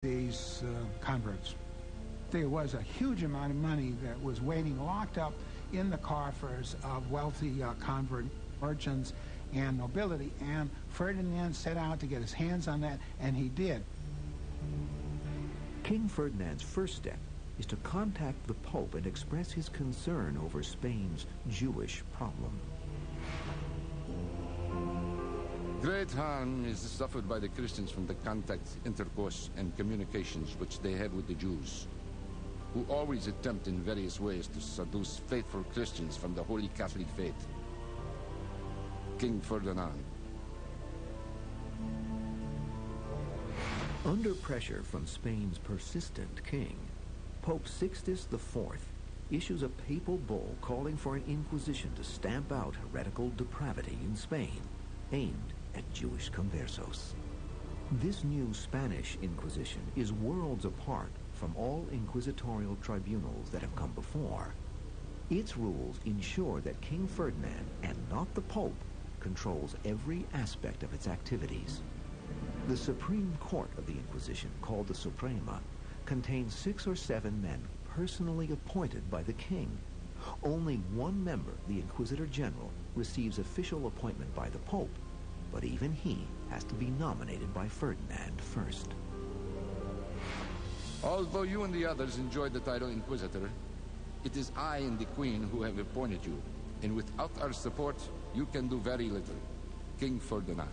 these converts. There was a huge amount of money that was waiting locked up in the coffers of wealthy convert merchants and nobility, and Ferdinand set out to get his hands on that, and he did. King Ferdinand's first step is to contact the Pope and express his concern over Spain's Jewish problem. Great harm is suffered by the Christians from the contacts, intercourse, and communications which they have with the Jews, who always attempt in various ways to seduce faithful Christians from the Holy Catholic faith. King Ferdinand. Under pressure from Spain's persistent king, Pope Sixtus IV issues a papal bull calling for an inquisition to stamp out heretical depravity in Spain, aimed at Jewish conversos. This new Spanish Inquisition is worlds apart from all inquisitorial tribunals that have come before. Its rules ensure that King Ferdinand, and not the Pope, controls every aspect of its activities. The Supreme Court of the Inquisition, called the Suprema, contains 6 or 7 men personally appointed by the king. Only one member, the Inquisitor General, receives official appointment by the Pope, but even he has to be nominated by Ferdinand first. Although you and the others enjoy the title Inquisitor, it is I and the Queen who have appointed you, and without our support, you can do very little. King Ferdinand.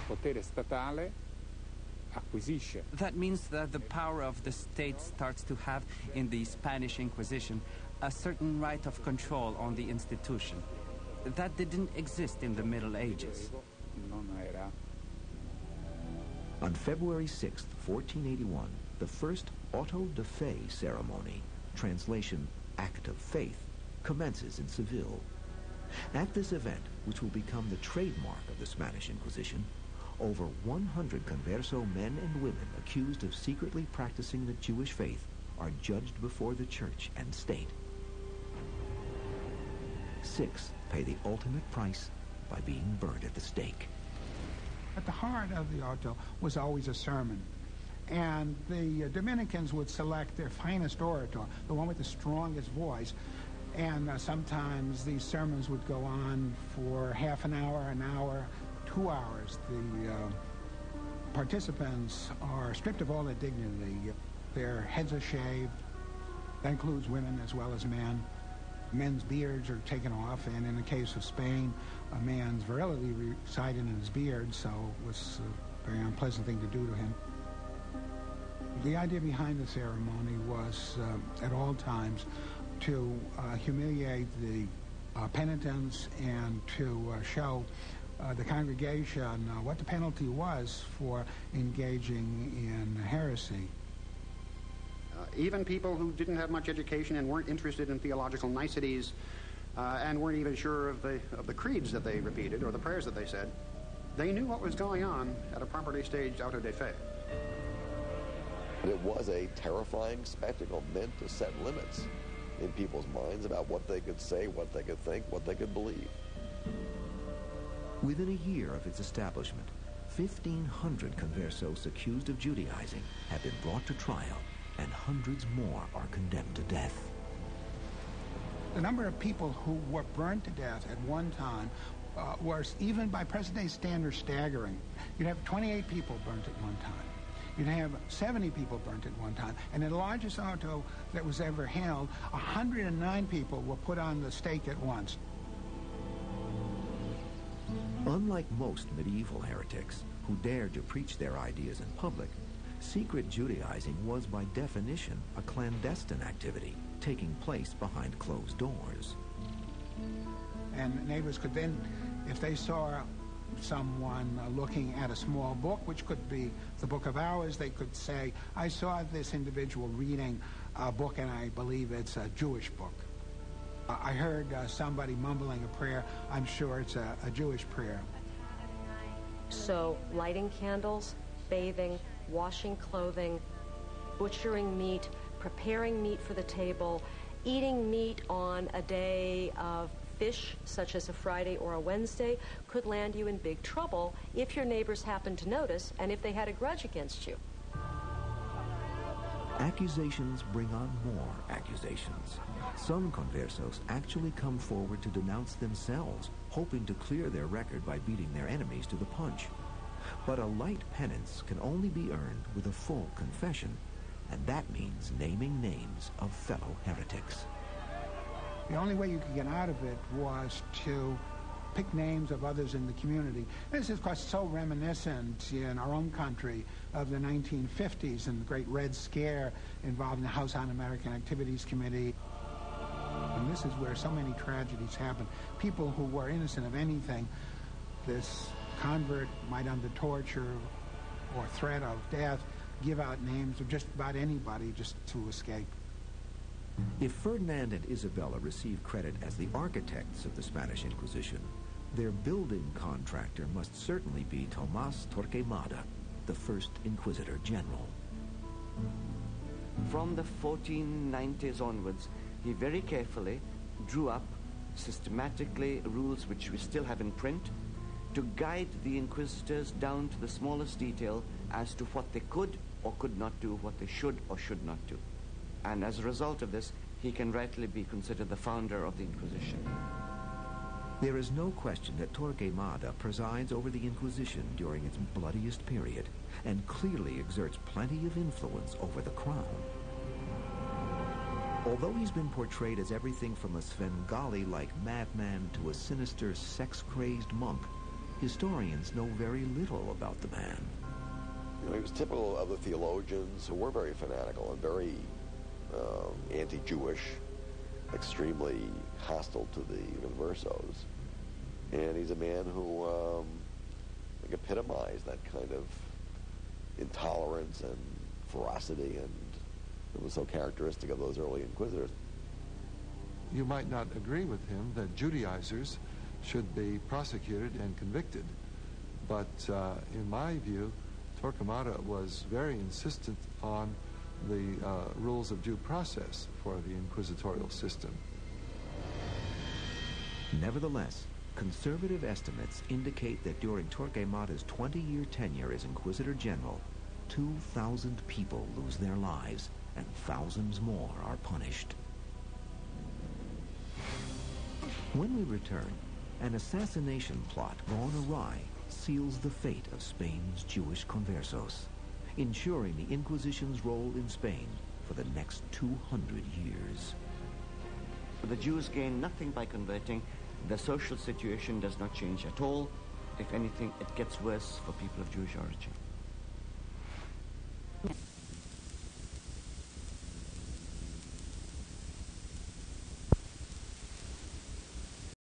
Potere statale acquisisce. That means that the power of the state starts to have, in the Spanish Inquisition, a certain right of control on the institution. That didn't exist in the Middle Ages. On February 6, 1481, the first auto de fe ceremony, translation Act of Faith, commences in Seville. At this event, which will become the trademark of the Spanish Inquisition, over 100 converso men and women accused of secretly practicing the Jewish faith are judged before the church and state. 6 pay the ultimate price by being burned at the stake. At the heart of the auto was always a sermon. And the Dominicans would select their finest orator, the one with the strongest voice. And sometimes these sermons would go on for half an hour, 2 hours. The participants are stripped of all their dignity. Their heads are shaved. That includes women as well as men. Men's beards are taken off, and in the case of Spain, a man's virility resided in his beard, so it was a very unpleasant thing to do to him. The idea behind the ceremony was, at all times, to humiliate the penitents and to show the congregation what the penalty was for engaging in heresy. Even people who didn't have much education and weren't interested in theological niceties and weren't even sure of the creeds that they repeated or the prayers that they said, they knew what was going on at a properly staged auto de fe. It was a terrifying spectacle meant to set limits in people's minds about what they could say, what they could think, what they could believe. Within a year of its establishment, 1,500 conversos accused of Judaizing have been brought to trial, and hundreds more are condemned to death. The number of people who were burned to death at one time was, even by present-day standards, staggering. You'd have 28 people burnt at one time. You'd have 70 people burnt at one time. And in the largest auto that was ever held, 109 people were put on the stake at once. Unlike most medieval heretics who dared to preach their ideas in public, secret Judaizing was by definition a clandestine activity taking place behind closed doors. And neighbors could then, if they saw someone looking at a small book, which could be the Book of Hours, they could say, I saw this individual reading a book and I believe it's a Jewish book. I heard somebody mumbling a prayer. I'm sure it's a Jewish prayer. So lighting candles, bathing, washing clothing, butchering meat, preparing meat for the table, eating meat on a day of fish, such as a Friday or a Wednesday, could land you in big trouble if your neighbors happened to notice and if they had a grudge against you. Accusations bring on more accusations. Some conversos actually come forward to denounce themselves, hoping to clear their record by beating their enemies to the punch. But a light penance can only be earned with a full confession, and that means naming names of fellow heretics. The only way you could get out of it was to pick names of others in the community. This is, of course, so reminiscent in our own country of the 1950s and the Great Red Scare involving the House Un-American Activities Committee. And this is where so many tragedies happen. People who were innocent of anything, this convert might, under torture or threat of death, give out names of just about anybody just to escape. If Ferdinand and Isabella receive credit as the architects of the Spanish Inquisition, their building contractor must certainly be Tomás Torquemada, the first Inquisitor General. From the 1490s onwards, he very carefully drew up systematically rules which we still have in print to guide the inquisitors down to the smallest detail as to what they could or could not do, what they should or should not do. And as a result of this, he can rightly be considered the founder of the Inquisition. There is no question that Torquemada presides over the Inquisition during its bloodiest period and clearly exerts plenty of influence over the crown. Although he's been portrayed as everything from a Svengali-like madman to a sinister, sex-crazed monk, historians know very little about the man. You know, he was typical of the theologians who were very fanatical and very anti-Jewish, extremely hostile to the conversos. And he's a man who epitomized that kind of intolerance and ferocity, and it was so characteristic of those early inquisitors. You might not agree with him that Judaizers should be prosecuted and convicted, but in my view, Torquemada was very insistent on the rules of due process for the inquisitorial system. Nevertheless, conservative estimates indicate that during Torquemada's 20-year tenure as Inquisitor General, 2,000 people lose their lives and thousands more are punished. When we return, an assassination plot gone awry seals the fate of Spain's Jewish conversos, ensuring the Inquisition's role in Spain for the next 200 years. The Jews gain nothing by converting. The social situation does not change at all. If anything, it gets worse for people of Jewish origin.